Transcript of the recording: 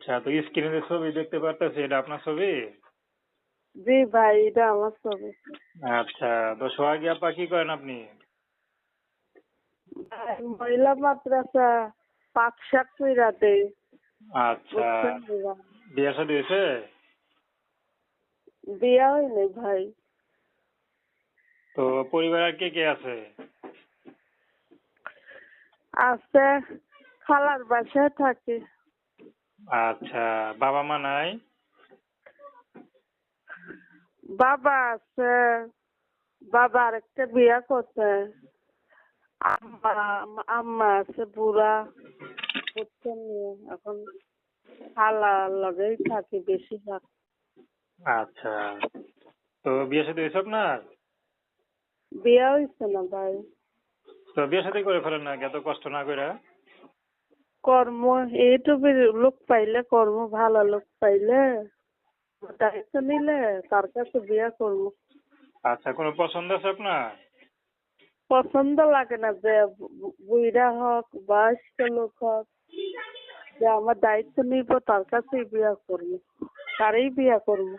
আচ্ছা, তো স্ক্রিনে যে ছবি দেখতে পারতেছি এটা আপনার ছবি? জি ভাই, এটা আমার ছবি। আচ্ছা, তো সোহাগী আপা কি করেন আপনি? ভাই, মহিলা মাদ্রাসা পাক শাক কইরা দেই। আচ্ছা, বুঝছেন না? বিয়ে শাদী হয়েছে? বিয়া হয়নি ভাই। তো পরিবার আর কে কে আছে? আছে, খালার বাসায় থাকে। আচ্ছা, বাবা মা নাই? বাবা আছে, বাবা আরেকটা বিয়া করছে। আম্মা আম্মা আছে বুড়া। বুঝছেন না? এখন খালার লগেই থাকি বেশিরভাগ। আচ্ছা, তো বিয়ে শাদী হয়েছে আপনার? বিয়া হইছে না ভাই। তো বিয়ে শাদী করে ফেলেন না, এত কষ্ট না করে। কর্ম এইটুকু লোক পাইলে, কর্ম ভালো লোক পাইলে, দায়িত্ব নিলে তার কাছে বিয়া করবো। আচ্ছা, কোনো পছন্দ আছে আপনার? পছন্দ লাগে না যে বুইড়া হোক বয়স্ক লোক হোক, যে আমার দায়িত্ব নিব তার কাছেই বিয়া করবো, তারই বিয়া করবো।